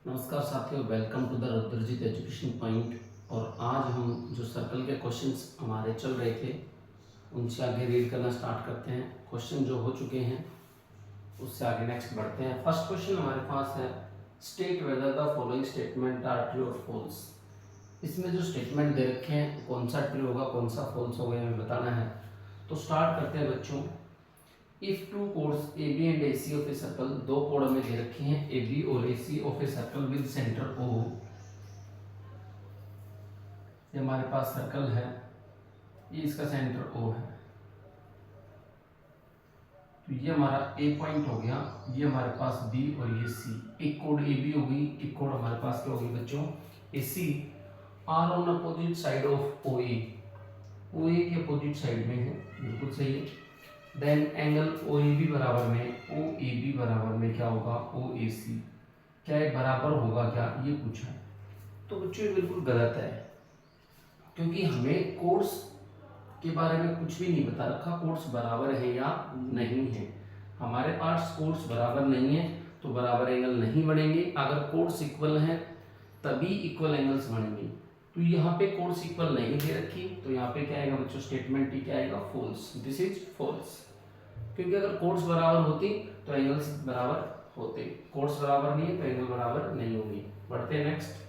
नमस्कार साथियों, welcome to the Rudrajit education point. और आज हम जो सर्कल के क्वेश्चंस हमारे चल रहे थे उनसे आगे रीड करना स्टार्ट करते हैं। क्वेश्चन जो हो चुके हैं उससे आगे नेक्स्ट बढ़ते हैं। फर्स्ट क्वेश्चन हमारे पास है, state whether the following statement are true और फॉल्स। इसमें जो स्टेटमेंट दे रखे हैं कौन सा ट्रू होगा कौन सा फॉल्स होगा हमें बताना है। तो स्टार्ट करते हैं बच्चों। If two chords A B and A C of a circle, दो कोड हमें दे रखे हैं ए बी और A C of a circle with centre O. ये हमारे पास सर्कल है, ये इसका सेंटर ओ है, तो ये हमारा ए पॉइंट हो गया, ये हमारे पास बी और ये सी। एक कोड ए बी होगी, एक कोड हमारे पास क्या होगी बच्चों A C. Are on opposite side of O A, O A के अपोजिट साइड में है, बिल्कुल सही है। Then angle O A B बराबर में ओ ए बी बराबर में क्या होगा ओ ए सी। क्या ये बराबर होगा क्या, ये पूछा है। तो बच्चों ये बिल्कुल गलत है, क्योंकि हमें कोड्स के बारे में कुछ भी नहीं बता रखा कोड्स बराबर है या नहीं है। हमारे पास कोड्स बराबर नहीं है तो बराबर एंगल नहीं बनेंगे। अगर कोड्स इक्वल हैं तभी इक्वल एंगल्स बनेंगे। तो यहाँ पे कोड्स इक्वल नहीं दे रखी, तो यहाँ पे क्या आएगा बच्चों स्टेटमेंट ही क्या आएगा फॉल्स। दिस इज फॉल्स, क्योंकि अगर कोड्स बराबर होती तो एंगल्स बराबर होते। कोड्स बराबर नहीं है तो एंगल बराबर नहीं होगी। बढ़ते हैं next.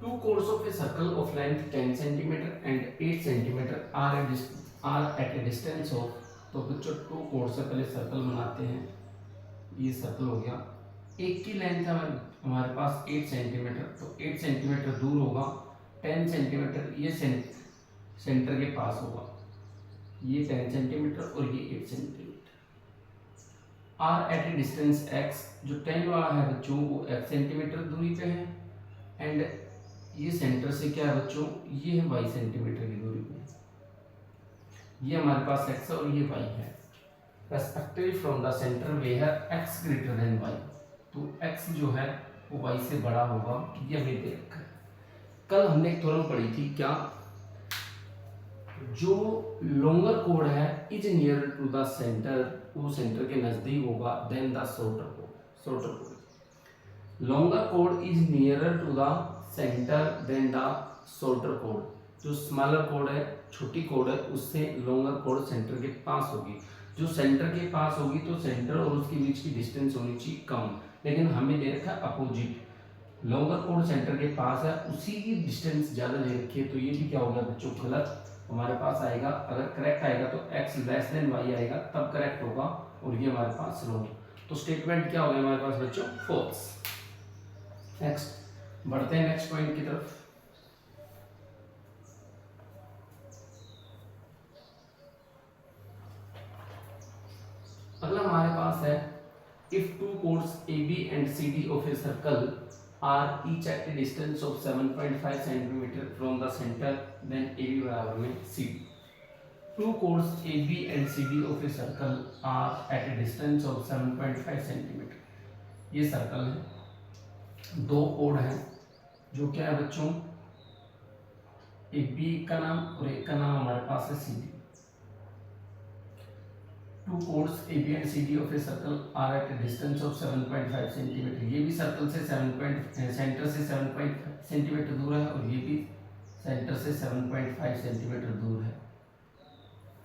Two chords of a circle of length 10 centimeter and 8 centimeter are at a distance of, तो बच्चों टू कोड से पहले सर्कल बनाते हैं। ये सर्कल हो गया, एक की लेंथ है हमारे पास 8 सेंटीमीटर, तो 8 सेंटीमीटर दूर होगा। 10 सेंटीमीटर ये सेंटर के पास होगा, ये 10 सेंटीमीटर और ये 8 centimetre. Are at a distance x, जो 10 वाला है बच्चों वो x सेंटीमीटर दूरी पे है, एंड ये सेंटर से क्या है बच्चों ये है y सेंटीमीटर की दूरी पे। ये हमारे पास x है और ये y है। रेस्पेक्टिवली फ्रॉम द सेंटर वे है x ग्रेटर देन y, तो x जो है वो y से बड़ा होगा, ये हमें दे रखा है। कल हमने एक थ्योरम पढ़ी थी क्या, जो लॉन्गर कोड है is near to the centre, वो सेंटर के नजदीक होगा then the shorter code. Shorter code longer code is nearer to the centre then the shorter code. जो स्मॉलर कोड है छोटी कोड है उससे लॉन्गर कोड सेंटर के पास होगी। जो सेंटर के पास होगी तो सेंटर और उसके बीच की डिस्टेंस होनी चाहिए कम, लेकिन हमें दे रखा है अपोजिट। लॉन्गर कोड सेंटर के पास है उसी की डिस्टेंस ज़्यादा दे रखी है, तो ये भी क्या होगा बच्चों गलत हमारे पास आएगा। अगर करेक्ट आएगा तो x लेस देन y आएगा तब करेक्ट होगा, और ये हमारे पास रॉन्ग। तो स्टेटमेंट क्या होगा हमारे पास बच्चों फॉल्स। नेक्स्ट बढ़ते हैं नेक्स्ट पॉइंट की तरफ। अगला हमारे पास है, if two chords A B and C D of a circle are each at a distance of 7.5 centimetre from the centre, then A B बराबर में C D. Two chords A B and C D of a circle are at a distance of 7.5 centimetre. ये circle है, दो code हैं जो क्या है बच्चों एक बी का नाम और एक का नाम हमारे पास है C D. Two chords A B and C D of a circle are at a distance of 7.5 centimetre. ये भी सर्कल से सेंटर से 7.5 सेंटीमीटर दूर है और ये भी सेंटर से 7.5 सेंटीमीटर दूर है।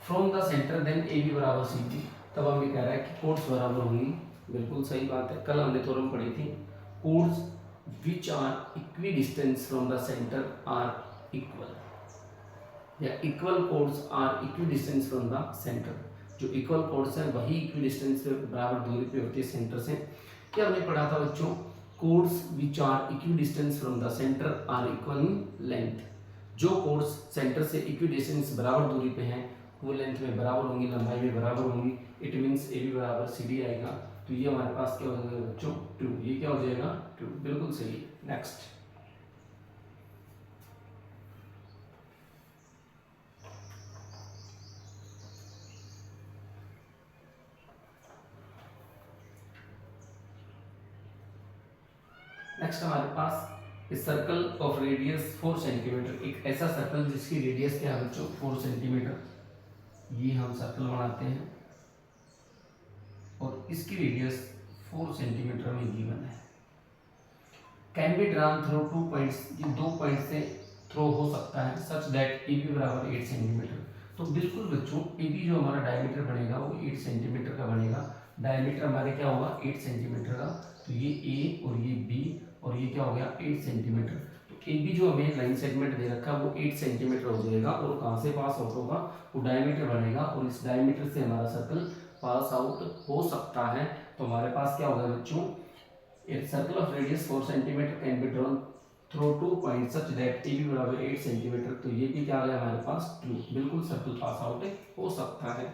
From the centre then A B बराबर सी डी, तब हमें कह रहा है कि कोड्स बराबर होंगी। बिल्कुल सही बात है, कल हमने थ्योरम पढ़ी थी codes which are equidistant from the center are equal, या equal chords are equidistant from the center। जो equal chords हैं वही equidistant से बराबर दूरी पे होती है सेंटर से। क्या हमने पढ़ा था बच्चों, chords which are equidistant from the center are equal in length। जो chords सेंटर से equidistant बराबर दूरी पे हैं वो लेंथ में बराबर होंगी, लंबाई में बराबर होंगी। इट मीन्स ए बी बराबर सी डी आएगा, तो ये हमारे पास क्या हो जाएगा बच्चों ट्रू। ये क्या हो जाएगा ट्रू, बिल्कुल सही। नेक्स्ट हमारे पास इस सर्कल ऑफ रेडियस 4 सेंटीमीटर, एक ऐसा सर्कल जिसकी रेडियस क्या है बच्चों 4 सेंटीमीटर। ये हम सर्कल बनाते हैं और इसकी रेडियस 4 सेंटीमीटर में गिवन है। Can be drawn through 2 points, ये 2 पॉइंट से थ्रो हो सकता है सच दैट ए बी बराबर 8 सेंटीमीटर। तो बिल्कुल बच्चों ए बी जो हमारा डायमीटर बनेगा वो 8 सेंटीमीटर का बनेगा। डायमीटर हमारे क्या होगा 8 सेंटीमीटर का। तो ये ए और ये बी और ये क्या हो गया 8 सेंटीमीटर। तो ए बी जो हमें लाइन सेगमेंट दे रखा है वो 8 सेंटीमीटर हो जाएगा और कहाँ से पास आउट होगा वो डायमीटर बनेगा और इस डायमीटर से हमारा सर्कल पास आउट हो सकता है। तो हमारे पास क्या होगा बच्चों, a circle of radius 4 centimeter can be drawn through 2 points such that AB बराबर 8 सेंटीमीटर। तो ये भी क्या आ गया हमारे पास ट्रू, बिल्कुल सर्कल पास आउट हो सकता है।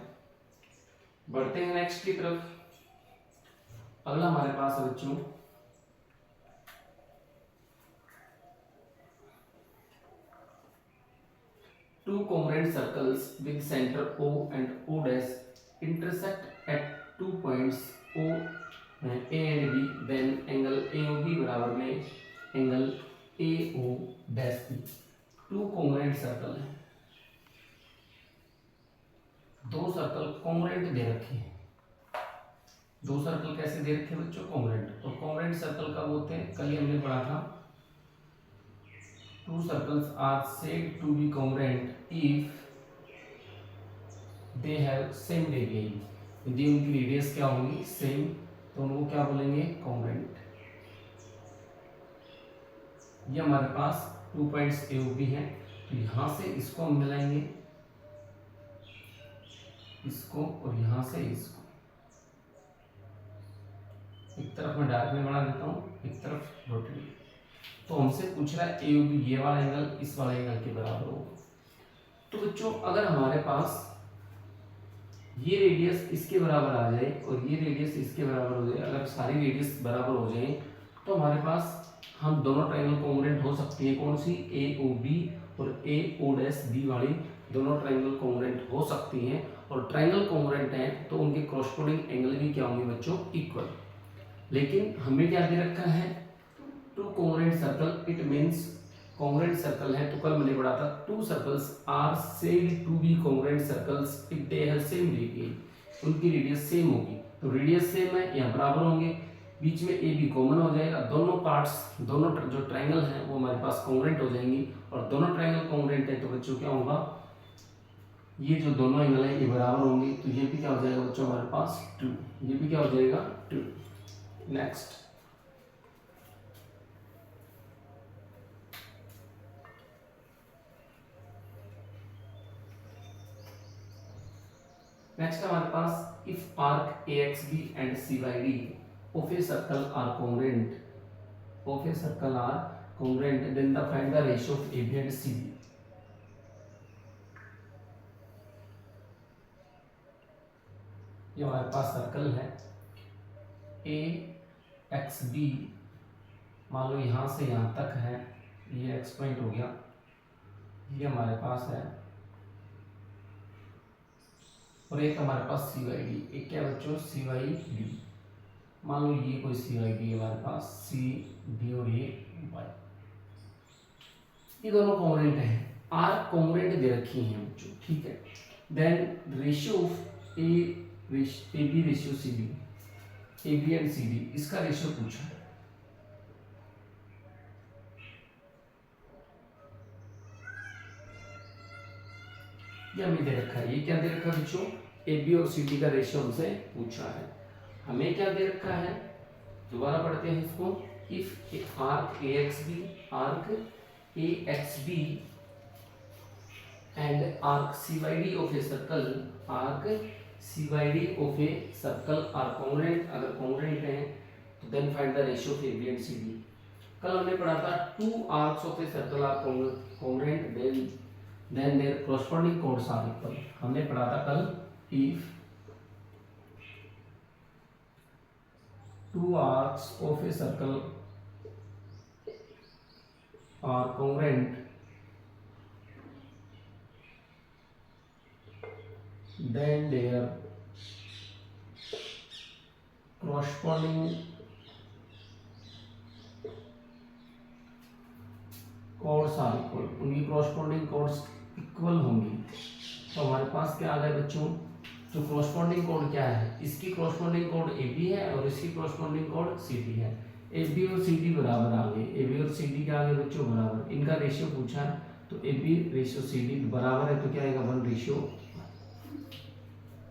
बढ़ते हैं नेक्स्ट की तरफ। अगला हमारे पास है बच्चों two congruent circles with center O and O dash intersect at 2 points O A and B, then angle AOB बराबर में angle AO dash B। To congruent circle है, दो सर्कल कॉन्ग्रुएंट दे रखे हैं। दो सर्कल कैसे दे रखे हैं बच्चों, कॉन्ग्रुएंट। तो कॉन्ग्रुएंट सर्कल कब होते हैं, कल ही हमने पढ़ा था two circles are said to be congruent if they have same radius. यदि उनकी रेडियस क्या होगी सेम, तो उनको क्या बोलेंगे कॉन्ग्रुएंट। ये हमारे पास 2 पॉइंट्स ए बी हैं, तो यहां से इसको हम मिलाएंगे, इसको और यहां से इसको। एक तरफ मैं डार्क में बना देता हूं, एक तरफ रोटेट। तो हमसे पूछ रहा है ए बी ये वाला एंगल इस वाले एंगल के बराबर होगा। तो बच्चों अगर हमारे पास ये रेडियस इसके बराबर आ जाए और ये रेडियस इसके बराबर हो जाए, अगर सारी रेडियस बराबर हो जाए तो हमारे पास हम दोनों ट्रायंगल कॉन्ग्रुएंट हो सकती है। कौन सी, ए ओ बी और ए ओ डैश बी वाली दोनों ट्रायंगल कॉन्ग्रुएंट हो सकती हैं। और ट्रायंगल कॉन्ग्रुएंट हैं तो उनके कॉरस्पॉन्डिंग एंगल भी क्या होंगे बच्चों, इक्वल। लेकिन हमें क्या दे रखा है, two congruent circle, it means congruent circle है। तो कल मैंने पढ़ा था two circles are said to be congruent circles if they have same radius, उनकी रेडियस सेम होगी। तो रेडियस सेम है, यहाँ बराबर होंगे, बीच में ए बी कॉमन हो जाएगा, दोनों पार्ट्स दोनों जो ट्रायंगल हैं वो हमारे पास कॉन्ग्रुएंट हो जाएंगी। और दोनों ट्रायंगल कॉन्ग्रुएंट है तो बच्चों क्या होगा, ये जो दोनों एंगल है ये बराबर होंगे। तो ये भी क्या हो जाएगा बच्चों हमारे पास टू, ये भी क्या हो जाएगा टू। नेक्स्ट हमारे पास इफ आर्क AXB एंड CYD of a circle are congruent, of a circle are congruent, then the find the ratio of AB and CD। ये हमारे पास सर्कल है AXB, मान लो यहाँ से यहाँ तक है, ये X पॉइंट हो गया, ये हमारे पास है, और एक हमारे पास CYD, एक क्या बच्चों CYD, मान लो ये कोई CYD है हमारे पास CD और ये Y, ये दोनों कॉन्ग्रुएंट हैं, आर कॉन्ग्रुएंट दे रखी हैं बच्चों, ठीक है। Then ratio of AB ratio CD, AB and CD, इसका रेशियो पूछा है। ये हमें दे रखा है, ये क्या दे रखा है बच्चों, AB और CD का रेशियो हमसे पूछा है। हमें क्या दे रखा है, दोबारा पढ़ते हैं इसको। If arc AXB and arc CYD of a circle, arc CYD of a circle are congruent, अगर कॉन्ग्रुएंट हैं तो then find the ratio of AB and CD। कल हमने पढ़ा था two arcs of a circle are congruent then their corresponding chords are equal. हमने पढ़ा था कल if two arcs of a circle are congruent, then their corresponding chords are equal, उनकी corresponding chords equal होंगी। तो हमारे पास क्या आ गया बच्चों, जो कॉरस्पॉन्डिंग कोड क्या है, इसकी कॉरस्पॉन्डिंग कोड ए बी है और इसकी कॉरस्पॉन्डिंग कोड सी डी है। ए बी और सी डी बराबर आ गए, ए बी और सी डी क्या आ गए बच्चों बराबर, इनका रेशियो पूछा है तो A B ratio C D बराबर है तो क्या आएगा 1:1।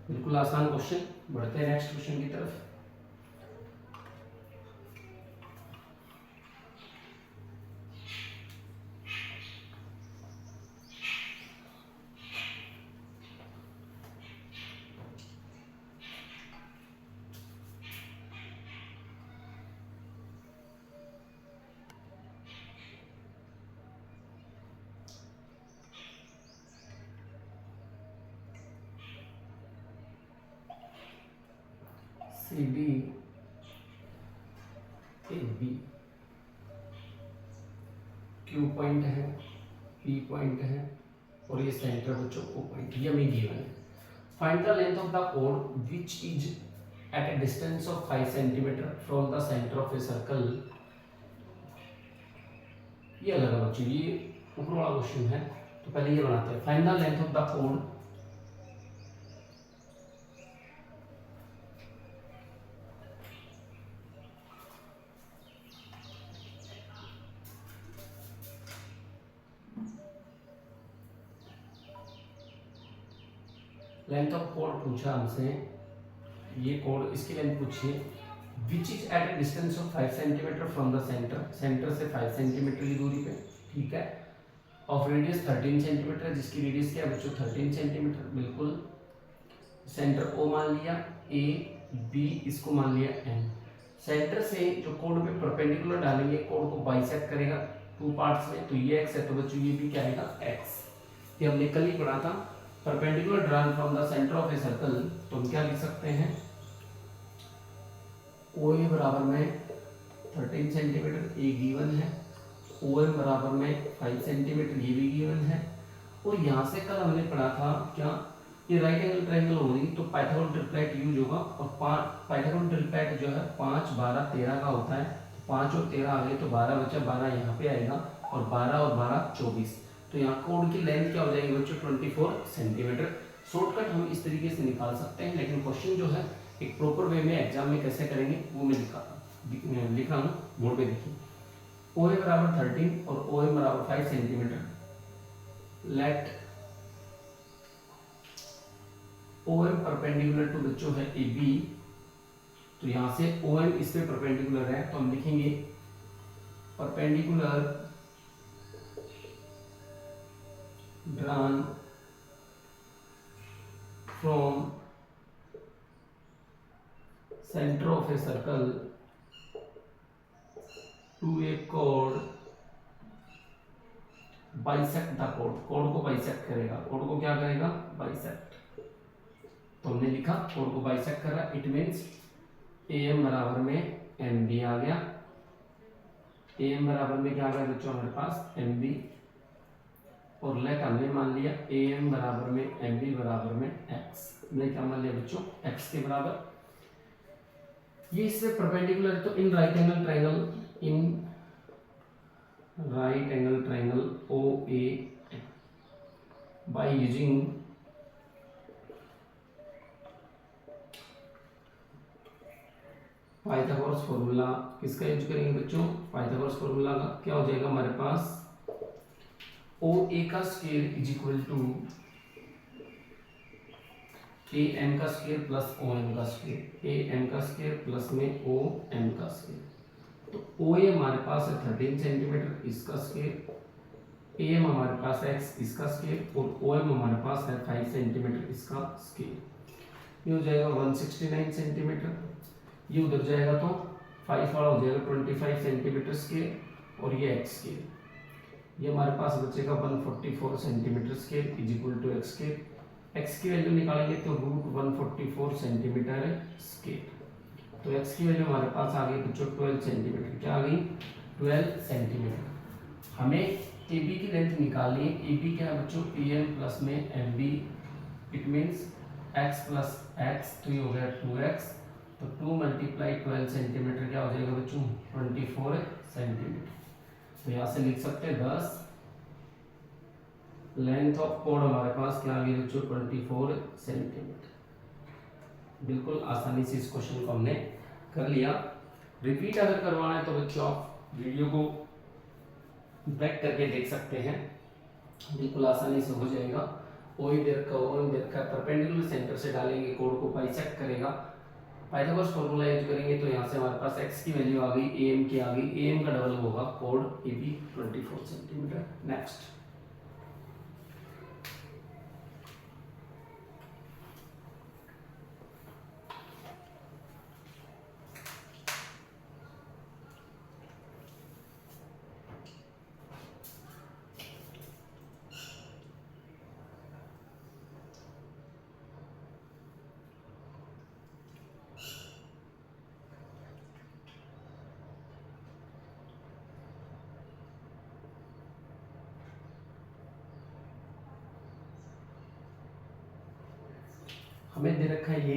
बिल्कुल आसान क्वेश्चन। बढ़ते हैं नेक्स्ट क्वेश्चन की तरफ। C D A B, Q point है, पी पॉइंट है और ये सेंटर बच्चों ओ पॉइंट, ये हमें गिवन है। Find the length of the code which is at a distance of 5 centimetre from the centre of a circle. ये अलग है बच्चों, ये ऊपर वाला क्वेश्चन है तो पहले ये बनाते हैं। Find the length of the code length of code पूछा हमसे, ये कोड इसकी लेंथ पूछिए which is eight a distance of 5 centimetre from the centre, centre से 5 सेंटीमीटर की दूरी पे, ठीक है। ऑफ रेडियस 13 सेंटीमीटर, जिसकी रेडियस क्या है बच्चों 13 सेंटीमीटर, बिल्कुल। सेंटर ओ मान लिया, ए बी इसको मान लिया एन। सेंटर से जो कोड पे परपेंडिकुलर डालेंगे, कोड को बाइसेक्ट करेगा 2 पार्ट्स में, तो ये एक्स है तो बच्चों ये भी क्या आएगा एक्स। ये हमने कल ही पढ़ा था। Perpendicular drawn from the centre of a circle, तो हम क्या लिख सकते हैं, ओ ए बराबर में 13 सेंटीमीटर ए गिवन है, ओ एम बराबर में 5 सेंटीमीटर ये भी गिवन है। और यहाँ से कल हमने पढ़ा था क्या, ये राइट एंगल ट्रायंगल होगी तो पाइथागोरस ट्रिपलेट यूज होगा, और पाइथागोरस ट्रिपलेट जो है 5, 12, 13 का होता है। 5 और 13 आ गए तो 12 बचा, 12 यहाँ पे आएगा और 12 और 12 24। तो यहाँ कोड की लेंथ क्या हो जाएगी बच्चों 24 सेंटीमीटर। शॉर्टकट हम इस तरीके से निकाल सकते हैं, लेकिन क्वेश्चन जो है एक प्रॉपर वे में एग्जाम में कैसे करेंगे वो मैं लिख रहा हूँ बोर्ड पे देखिए। ओ ए बराबर 13 और ओ एम बराबर 5 centimetre. Let O M perpendicular to बच्चों है ए बी, तो यहाँ से ओ एम इस पे परपेंडिकुलर है तो हम लिखेंगे perpendicular drawn from center of a circle to a chord bisect the chord, chord को bisect करेगा, chord को क्या करेगा bisect। तो हमने लिखा chord को bisect कर रहा, it means am बराबर में mb आ गया, am बराबर में क्या आ गया बच्चों हमारे पास mb, और लेट हमने मान लिया ए एम बराबर में एम बी बराबर में एक्स, हमने क्या मान लिया बच्चों एक्स के बराबर। ये इससे परपेंडिकुलर है तो in right angle triangle O A by using Pythagoras formula, किसका यूज करेंगे बच्चों पाइथागोरस फॉर्मूला का। क्या हो जाएगा हमारे पास ओ ए का square is equal to A M का स्क्वायर प्लस ओ एम का स्क्वायर, ए एम का स्क्वायर प्लस में ओ एम का स्क्वायर। तो ओ ए हमारे पास है 13 सेंटीमीटर इसका स्क्वायर, ए एम हमारे पास है एक्स इसका स्क्वायर, और ओ एम हमारे पास है 5 सेंटीमीटर इसका स्क्वायर। ये हो जाएगा 169 सेंटीमीटर, ये उधर जाएगा तो 5 वाला हो जाएगा 25 सेंटीमीटर स्क्वायर, और ये एक्स स्क्वायर, ये हमारे पास बचेगा 144 centimetre square is equal to x square. X की वैल्यू निकालेंगे तो √144 सेंटीमीटर स्क्वायर। तो एक्स की वैल्यू हमारे पास आ गई बच्चों 12 सेंटीमीटर, क्या आ गई 12 सेंटीमीटर। हमें ए बी की लेंथ निकालनी है, ए बी क्या है बच्चों ए एम प्लस में M B, it means x plus x, तो ये हो गया 2x, तो 2 × 12 सेंटीमीटर क्या हो जाएगा बच्चों 24 सेंटीमीटर। तो यहाँ से लिख सकते हैं 10 लेंथ ऑफ कोड हमारे पास क्या आ गई बच्चों 24 सेंटीमीटर। बिल्कुल आसानी से इस क्वेश्चन को हमने कर लिया। रिपीट अगर करवाना है तो बच्चों आप वीडियो को बैक करके देख सकते हैं, बिल्कुल आसानी से हो जाएगा। ओ दे रखा परपेंडिकुलर सेंटर से डालेंगे कोड को, बाइसेक्ट करेगा, पाइथागोरस फॉर्मूला यूज करेंगे तो यहाँ से हमारे पास x की वैल्यू आ गई, am की आ गई, am का डबल होगा कोड AB 24 सेंटीमीटर। नेक्स्ट हमें दे रखा है ये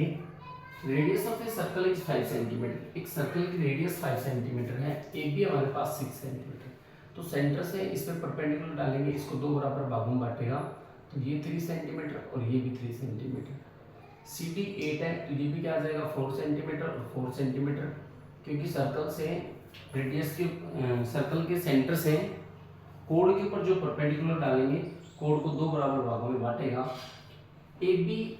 radius of a circle is 5 centimetre. एक सर्कल की रेडियस 5 सेंटीमीटर है, ए बी हमारे पास 6 सेंटीमीटर। तो सेंटर से इस पर परपेंडिकुलर डालेंगे, इसको दो बराबर भागों में बांटेगा, तो ये 3 सेंटीमीटर और ये भी 3 सेंटीमीटर। सी डी 8 है तो ये भी क्या आ जाएगा 4 सेंटीमीटर और 4 सेंटीमीटर, क्योंकि सर्कल से रेडियस के सर्कल के सेंटर से कोड के ऊपर जो परपेंडिकुलर डालेंगे, कोड को दो बराबर भागों में बांटेगा। ए बी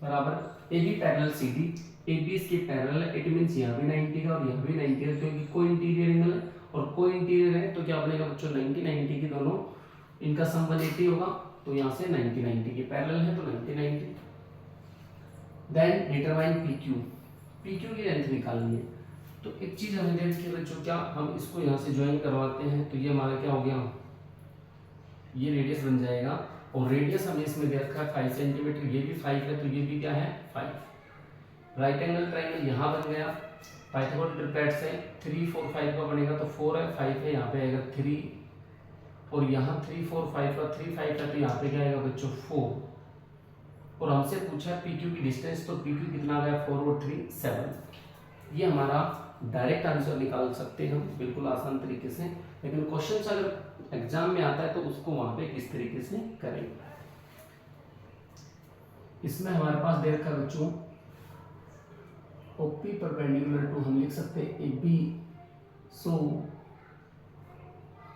बराबर A B parallel C D, A B इसके पैरेलल है, इट मींस यहाँ भी 90 का और यहाँ भी 90 का, क्योंकि कोई इंटीरियर एंगल है और कोई इंटीरियर है तो क्या बनेगा बच्चों 90 की दोनों इनका सम 180 होगा, तो यहाँ से 90 के पैरेलल है तो 90। देन डिटरमाइन पी क्यू की लेंथ निकालनी है। तो एक चीज हमें दे रखी है बच्चों, क्या हम इसको यहाँ से ज्वाइन करवाते हैं तो ये हमारा क्या हो गया, ये रेडियस बन जाएगा, और रेडियस हमें इसमें दे रखा है 5 सेंटीमीटर, ये भी 5 है तो ये भी क्या है 5। राइट एंगल ट्राइंगल यहाँ बन गया, पाइथागोरस ट्रिपलेट से 3 4 5 का बनेगा तो 4 है 5 है, यहाँ पे आएगा 3, और यहाँ 3 4 5 का 3 5 है तो यहाँ पे क्या आएगा बच्चों 4। और हमसे पूछा है पी क्यू की डिस्टेंस, तो पी क्यू कितना आ गया 4 और 3 7। ये हमारा डायरेक्ट आंसर निकाल सकते हैं हम बिल्कुल आसान तरीके से, लेकिन क्वेश्चन अगर एग्जाम में आता है तो उसको वहां पे किस तरीके से करेंगे। इसमें हमारे पास दे रखा बच्चों ओपी परपेंडिकुलर टू, हम लिख सकते हैं A B, so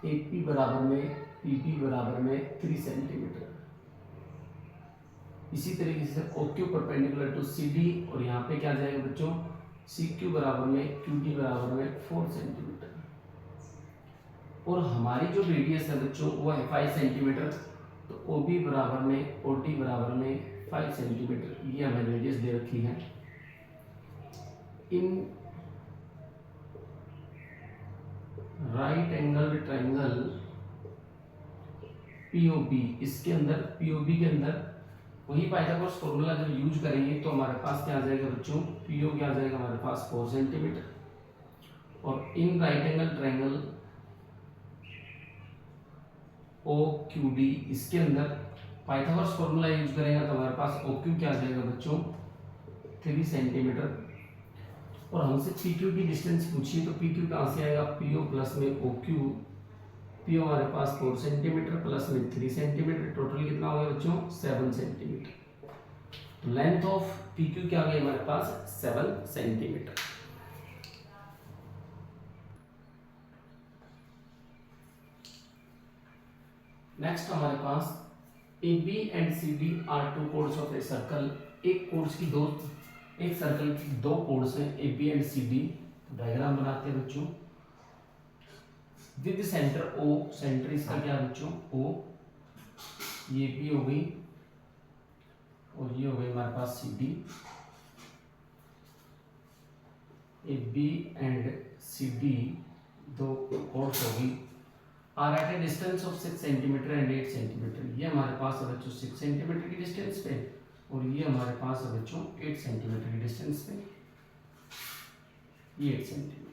A P बराबर में पी बी बराबर में 3 सेंटीमीटर। इसी तरीके से O Q perpendicular to C D, और यहाँ पे क्या जाएगा बच्चों सी क्यू बराबर में क्यू डी बराबर में 4 सेंटीमीटर। और हमारी जो रेडियस है बच्चों वो है 5 सेंटीमीटर, तो ओ बी बराबर में ओ टी बराबर में 5 सेंटीमीटर, ये हमें रेडियस दे रखी है। इन राइट एंगल ट्राइंगल पीओबी, इसके अंदर पीओबी के अंदर वही पाइथागोरस फॉर्मूला जब यूज करेंगे तो हमारे पास क्या आ जाएगा बच्चों पीओ क्या आ जाएगा हमारे पास 4 सेंटीमीटर, और in right angle triangle O Q D, इसके अंदर पाइथागोरस फॉर्मूला यूज करेंगे तो हमारे पास ओ क्यू क्या आ जाएगा बच्चों 3 सेंटीमीटर। और हमसे पी क्यू की डिस्टेंस पूछिए तो पी क्यू कहाँ से आएगा, पीओ प्लस में ओ क्यू, पीओ हमारे पास 4 सेंटीमीटर प्लस में 3 सेंटीमीटर, टोटल कितना हो गया बच्चों 7 सेंटीमीटर। तो लेंथ ऑफ पी क्यू क्या आ गई हमारे पास 7 सेंटीमीटर। नेक्स्ट हमारे पास A B and C D are two chords of a circle. एक सर्कल की दो कोड्स हैं A B and C D. Diagram बनाते हैं बच्चों विद सेंटर ओ, सेंटर इसका क्या है बच्चों ओ, ये बी हो गई और ये हो गई हमारे पास C D. A B and C D दो कोड्स होगी, are at a distance of 6 centimetre and 8 centimetre. ये हमारे पास है बच्चों 6 सेंटीमीटर की डिस्टेंस पे, और ये हमारे पास है बच्चों 8 सेंटीमीटर की डिस्टेंस पे, ये 8 सेंटीमीटर।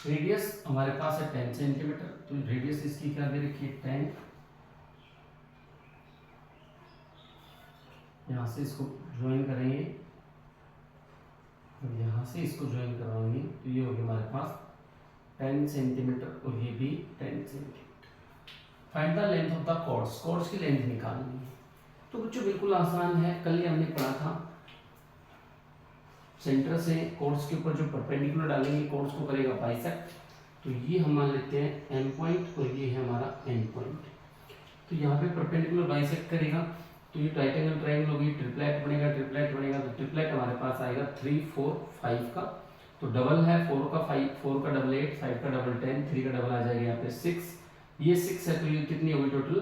रेडियस हमारे पास है 10 सेंटीमीटर, तो रेडियस इसकी क्या दे रखी है 10। यहाँ से इसको ज्वाइन करेंगे और यहाँ से इसको ज्वाइन करवाएंगे तो ये होगी हमारे पास 10 सेंटीमीटर, और ये भी 10 centimetre. Find the length of the chords, chords की लेंथ निकालनी है। तो बच्चों बिल्कुल आसान है, कल ही हमने पढ़ा था। सेंटर से कॉर्ड्स के ऊपर जो परपेंडिकुलर डालेंगे कॉर्ड्स को करेगा बाइसेक्ट। तो ये हम मान लेते हैं एम पॉइंट और ये है हमारा एन पॉइंट। तो यहाँ पे परपेंडिकुलर बाइसेक्ट करेगा तो ये राइट एंगल ट्रायंगल होगी, ट्रिपलेट बनेगा, ट्रिपलेट बनेगा। तो ट्रिपलेट हमारे पास आएगा 3 4 5 का। तो डबल है 4 का 5, 4 का डबल 8, 5 का डबल 10, 3 का डबल आ जाएगा यहाँ पे 6। ये 6 है तो ये कितनी होगी टोटल,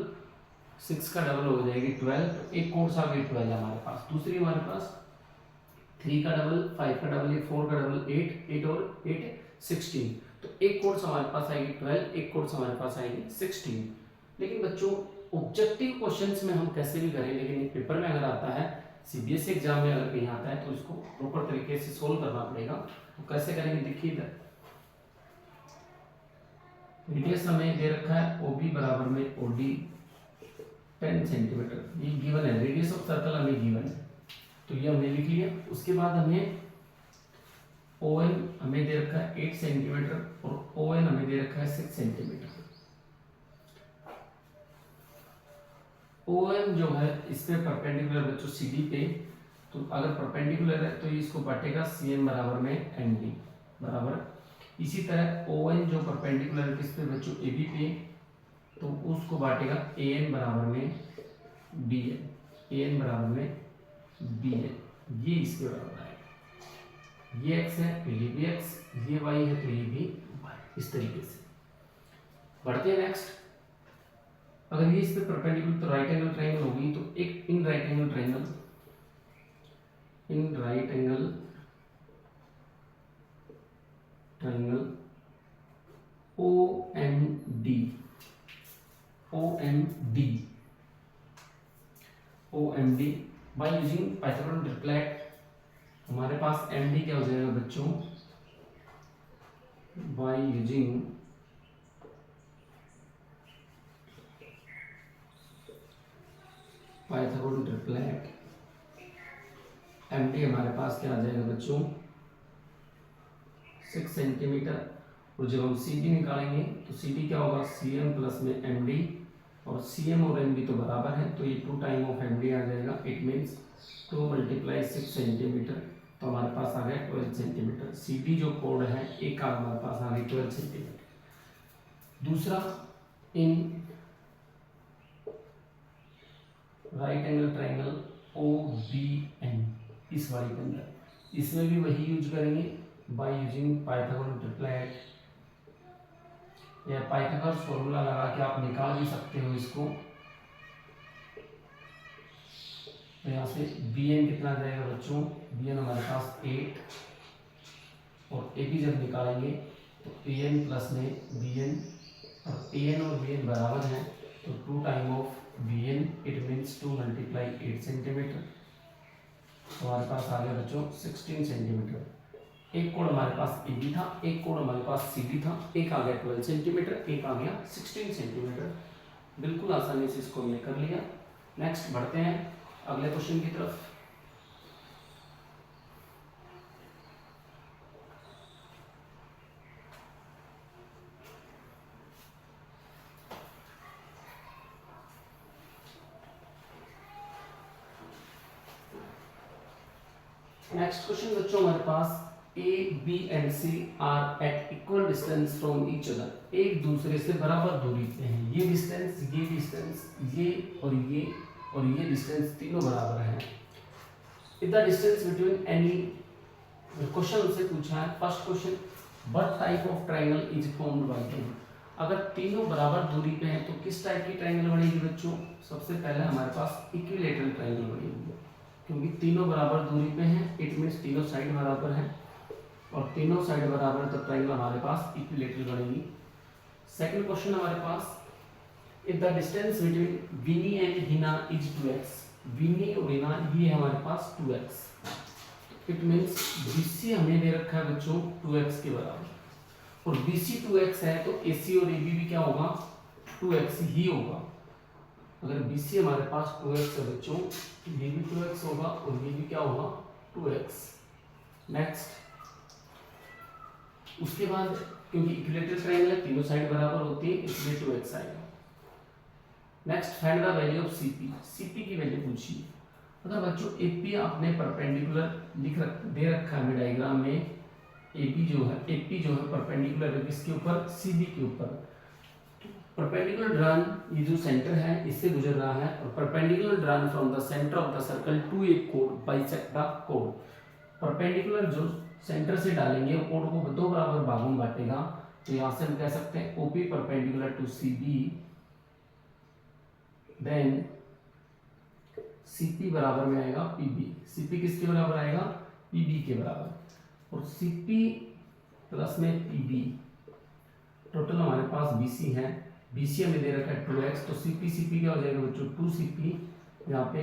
6 का डबल हो जाएगी 12। तो एक कोर्स आ गई 12 हमारे पास। दूसरी हमारे पास 3 का डबल, 5 का डबल, 4 का डबल 8, 8 और 8 16। तो एक कोर्स हमारे पास आएगी 12, एक कोर्स हमारे पास आएगी 16। लेकिन बच्चों ऑब्जेक्टिव क्वेश्चंस में हम कैसे भी करें, लेकिन पेपर में अगर आता है, सीबीएसई एग्जाम में अगर कहीं आता है तो इसको प्रॉपर तरीके से सोल्व करना पड़ेगा। तो कैसे करेंगे देखिए इधर। रेडियस हमें दे रखा है ओबी बराबर में ओडी 10 सेंटीमीटर, ये गिवन है। रेडियस ऑफ सर्कल हमें गिवन है तो ये हमने लिख लिया। उसके बाद हमें ON हमें दे रखा है 8 सेंटीमीटर और ON हमें दे रखा है 6 सेंटीमीटर। OM जो है इस पे परपेंडिकुलर बच्चों CD पे, तो अगर परपेंडिकुलर है तो इसको बांटेगा CM बराबर में MD बराबर। इसी तरह ON जो परपेंडिकुलर है किस पे बच्चों AB पे, तो उसको बांटेगा AN बराबर में BN, AN बराबर में BN। ये इसके बराबर आएगा। ये x है तो ये भी x, ये y है तो ये भी y। इस तरीके से बढ़ते हैं नेक्स्ट। अगर ये इस पे परपेंडिकुलर तो राइट एंगल ट्रायंगल होगी, तो एक इन right angle triangle OMD bye using Pythagoras triplet. हमारे पास MD क्या हो जाएगा बच्चों, bye using Pythagoras triplet, MD हमारे पास क्या आ जाएगा बच्चों 6 सेंटीमीटर। और जब हम CD निकालेंगे तो CD क्या होगा CM प्लस में MD, और CM और MD तो बराबर है तो ये 2 टाइम ऑफ MD आ जाएगा। इट मीन्स 2 × 6 सेंटीमीटर, तो हमारे पास आ गया 12 सेंटीमीटर। CD जो कोड है एक का हमारे पास आ गई 12 सेंटीमीटर। दूसरा इन राइट एंगल ट्रायंगल OBN, इस वाली के अंदर, इसमें भी वही यूज करेंगे बाय यूजिंग पाइथागोरस ट्रिपलेट, या पाइथागोरस फॉर्मूला लगा के आप निकाल भी सकते हो इसको। तो यहाँ से BN कितना जाएगा बच्चों, BN हमारे पास 8, और AB जब निकालेंगे तो AN प्लस में BN, और AN और BN बराबर हैं तो 2 time of BN, it means 2 × 8 centimetre. तो हमारे पास आ गया बच्चों 16 सेंटीमीटर। एक कोड हमारे पास AB था, एक कोड हमारे पास CD था, एक आ गया 12 सेंटीमीटर, एक आ गया 16 सेंटीमीटर। बिल्कुल आसानी से इसको हमने कर लिया। नेक्स्ट बढ़ते हैं अगले क्वेश्चन की तरफ। नेक्स्ट क्वेश्चन बच्चों हमारे पास A, B and C are at equal distance from each other, एक दूसरे से बराबर दूरी पे हैं। ये डिस्टेंस, ये डिस्टेंस, ये और ये और ये डिस्टेंस तीनों बराबर हैं। If the distance between any, question से पूछा है first question, what type of triangle is formed by them. अगर तीनों बराबर दूरी पे हैं तो किस टाइप की ट्रायंगल बनेगी बच्चों, सबसे पहले हमारे पास इक्विलैटरल ट्रायंगल बनेगी, क्योंकि तीनों बराबर दूरी पे हैं। इट मीन्स तीनों साइड बराबर हैं, और तीनों साइड बराबर है तो ट्रायंगल हमारे पास इक्विलैटरल बनेगी। सेकंड क्वेश्चन हमारे पास, if the distance between Vini and Hina is 2x, Vini और हिना ये हमारे पास 2x, इट मीन्स BC हमें दे रखा है बच्चों 2x के बराबर, और BC 2x है तो AC और AB भी क्या होगा 2x ही होगा। अगर BC हमारे पास 2x है बच्चों तो ये भी 2x होगा और ये भी क्या होगा 2x। नेक्स्ट उसके बाद क्योंकि इक्विलैटरल ट्रायंगल है तीनों साइड बराबर होती है इसलिए 2x आएगा। Next find the value of CP, CP की वैल्यू पूछिए। अगर बच्चों एपी आपने परपेंडिकुलर दे रखा है डायग्राम में, एपी जो है परपेंडिकुलर है किसके ऊपर, सीबी के ऊपर। परपेंडिकुलर ड्रॉन, ये जो सेंटर है इससे गुजर रहा है, और perpendicular drawn from the centre of the circle to A code bisect the code. Perpendicular जो सेंटर से डालेंगे कोड को दो बराबर भागों में बांटेगा, तो यहाँ से हम कह सकते हैं OP perpendicular to CB, then CP बराबर में आएगा पीबी। सीपी किसके बराबर आएगा, पीबी के बराबर, और सीपी प्लस में पीबी, टोटल हमारे पास बीसी है, बीसी हमें दे रखा है 2x, तो सीपी सीपी क्या हो जाएगा बच्चों 2cp, यहाँ पे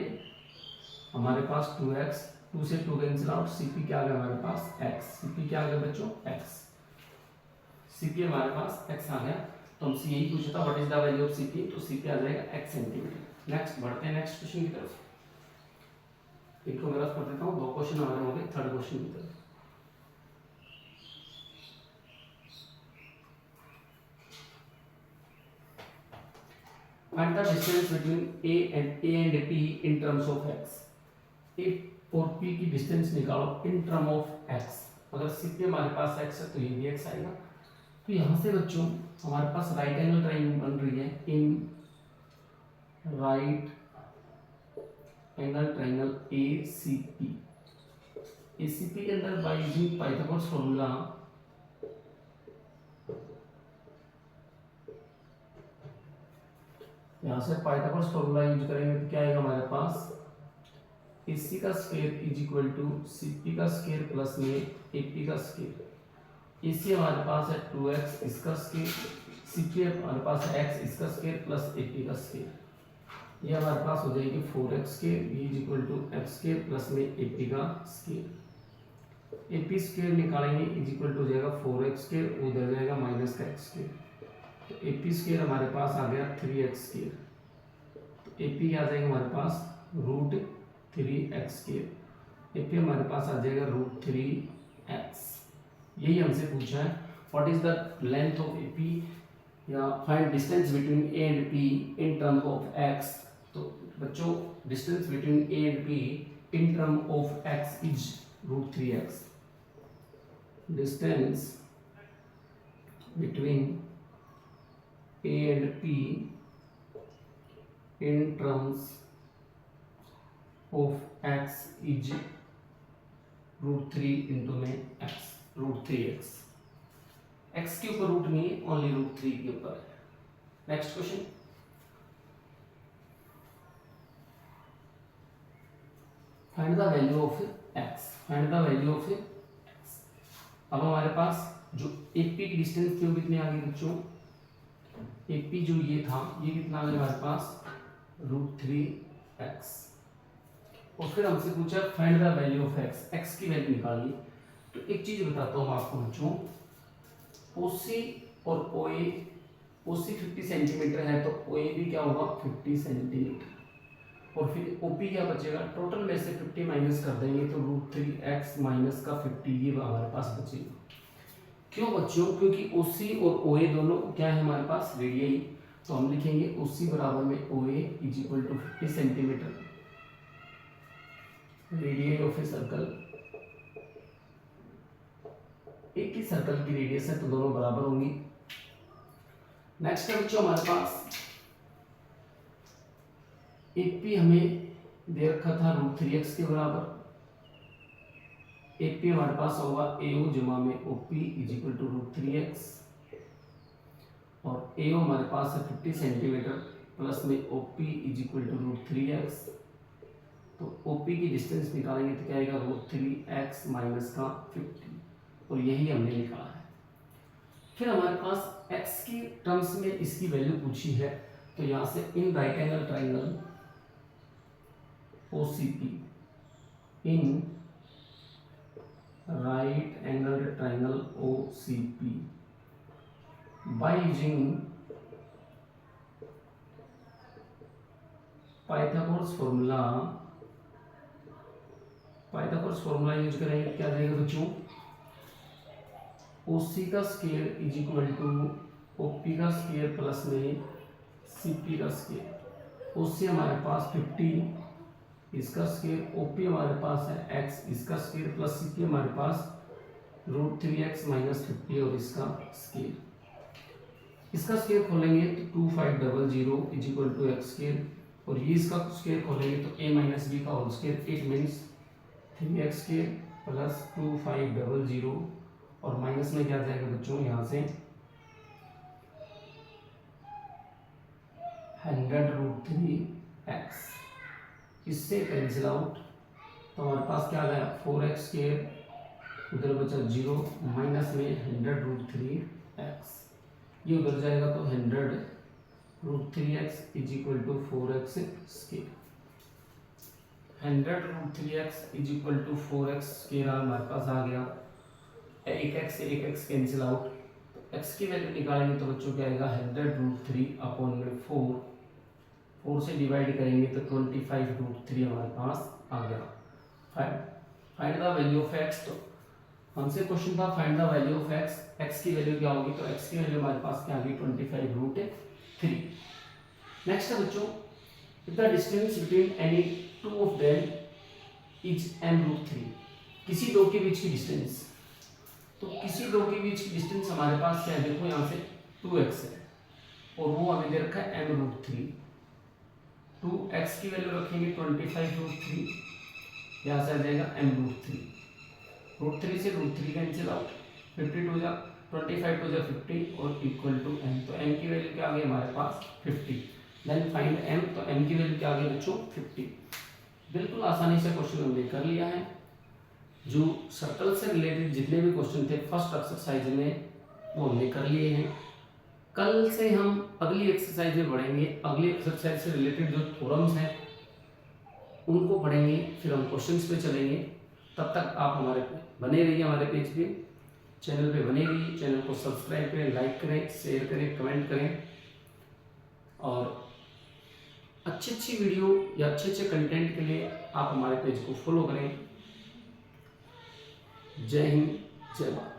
हमारे पास 2x, 2 से 2 कैंसिल आउट, सीपी क्या आ गया हमारे पास x, सीपी क्या आ गया बच्चों x, सीपी हमारे पास x आ गया। तो हमसे यही पूछा था what is the value of CP, तो सीपी आ जाएगा x सेंटीमीटर। नेक्स्ट बढ़ते हैं नेक्स्ट क्वेश्चन की तरफ, एक को ग्राफ कर देता हूँ, दो क्वेश्चन हमारे हो गए, थर्ड क्वेश्चन की तरफ। Find the distance between A and P in terms of x. A और P की डिस्टेंस निकालो इन टर्म ऑफ x। अगर CP हमारे पास x है तो ये भी x आएगा। तो यहाँ से बच्चों हमारे पास राइट एंगल ट्रायंगल बन रही है, इन right angle triangle ACP। ACP के अंदर बाय यूजिंग पाइथागोरस फॉर्मूला यहाँ से पाइथागोरस फॉर्मूला यूज करेंगे तो क्या आएगा हमारे पास, AC का square is equal to CP का स्क्वायर प्लस में AP का स्क्वायर। AC हमारे पास है 2x इसका स्क्वायर, CP हमारे पास है x इसका स्क्वायर प्लस AP का स्क्वायर, ये हमारे पास हो जाएगी 4x square, b is equal to x square plus में AP का स्क्वायर। AP स्क्वायर निकालेंगे इज इक्वल टू हो जाएगा 4x स्क्वायर, उधर जाएगा माइनस का x स्क्वायर, तो AP स्क्वायर हमारे पास आ गया 3x स्क्वायर, तो AP आ जाएगा हमारे पास रूट 3x स्क्वायर, AP हमारे पास आ जाएगा रूट 3x। यही हमसे पूछा है what is the length of AP या find distance between A and P in term of x। तो बच्चों distance between A and P in term of x is root 3x। Distance between A and P in terms of x is root 3 into में x, root 3x। x के ऊपर root नहीं है, only root 3 के ऊपर है। Next question, find the value of x, find the value of x। अब हमारे पास जो AP की डिस्टेंस थी वो कितनी आ गई बच्चों, AP जो ये था ये कितना आ गया हमारे पास रूट 3x, और फिर हमसे पूछा find the value of x, x की वैल्यू निकालिए। तो एक चीज बताता हूँ आपको बच्चों, OC और OA, OC 50 सेंटीमीटर है तो OA भी क्या होगा 50 सेंटीमीटर, और फिर OP क्या बचेगा, टोटल में से 50 माइनस कर देंगे तो रूट 3x माइनस का 50 ये हमारे पास बचेगा। क्यों बच्चों, क्योंकि OC और OA दोनों क्या है हमारे पास रेडियई, तो हम लिखेंगे OC बराबर में OA is equal to 50 centimetre, radius of a circle. एक ही सर्कल की रेडियस है तो दोनों बराबर होंगी। नेक्स्ट है बच्चों हमारे पास AP हमें दे रखा था रूट 3x के बराबर, AP हमारे पास होगा AO जमा में OP is equal to root 3x, और AO हमारे पास है 50 सेंटीमीटर प्लस में OP is equal to root 3x, तो OP की डिस्टेंस निकालेंगे तो क्या आएगा रूट 3x माइनस का 50, और यही हमने निकाला है। फिर हमारे पास x की टर्म्स में इसकी वैल्यू पूछी है, तो यहाँ से in right angle triangle OCP, in right angle triangle OCP by using Pythagoras formula, Pythagoras formula use करेंगे क्या देगा बच्चों, OC का square is equal to OP का स्क्वायर प्लस में CP का स्क्वायर। OC हमारे पास 50 इसका स्क्वायर, OP हमारे पास है x इसका स्क्वायर प्लस CP हमारे पास √3x माइनस 50 और इसका स्क्वायर। इसका स्क्वायर खोलेंगे तो 2500 is equal to x square, और ये इसका स्क्वायर खोलेंगे तो a माइनस बी का whole square, it means 3x square plus 2500 और माइनस में क्या जाएगा बच्चों यहाँ से 100√3x, इससे कैंसिल आउट तो हमारे पास क्या आ गया 4x स्क्वायर, उधर बचा 0 माइनस में 100√3x, ये उधर जाएगा तो 100√3x is equal to 4x square. 100√3x is equal to 4x square हमारे पास आ गया, एक x कैंसिल आउट, तो x की वैल्यू निकालेंगे तो बच्चों क्या आएगा 100√3 अपॉन में 4 से डिवाइड करेंगे तो 25√3 हमारे पास आ गया। Find the value of x, तो हमसे क्वेश्चन था find the value of x, x की वैल्यू क्या होगी, तो x की वैल्यू हमारे पास क्या आ गई 25√3। नेक्स्ट है बच्चों, if the distance between any two of them is m√3, किसी दो के बीच की डिस्टेंस, तो किसी दो के बीच की डिस्टेंस हमारे पास क्या है, देखो यहाँ से 2x है और वो हमें दे रखा है m√3, 2x की वैल्यू रखेंगे 25√3, यहाँ से आ जाएगा m√3, √3 से √3 कैंसिल आउट, 50 टू जा 25 टू जा 50 और इक्वल टू m, तो m की वैल्यू क्या आ गई हमारे पास 50। देन फाइंड m, तो m की वैल्यू क्या आ गई बच्चों 50। बिल्कुल आसानी से क्वेश्चन हमने कर लिया है। जो सर्कल से रिलेटेड जितने भी क्वेश्चन थे फर्स्ट एक्सरसाइज में वो हमने कर लिए हैं। कल से हम अगली एक्सरसाइज में बढ़ेंगे, अगली एक्सरसाइज से रिलेटेड जो थ्योरम्स हैं उनको पढ़ेंगे, फिर हम क्वेश्चंस पे चलेंगे। तब तक आप हमारे बने रहिए, हमारे पेज पे चैनल पे बने रहिए, चैनल को सब्सक्राइब करें, लाइक करें, शेयर करें, कमेंट करें और अच्छी वीडियो या अच्छे कंटेंट के लिए आप हमारे पेज को फॉलो करें। जय हिंद, जय भारत।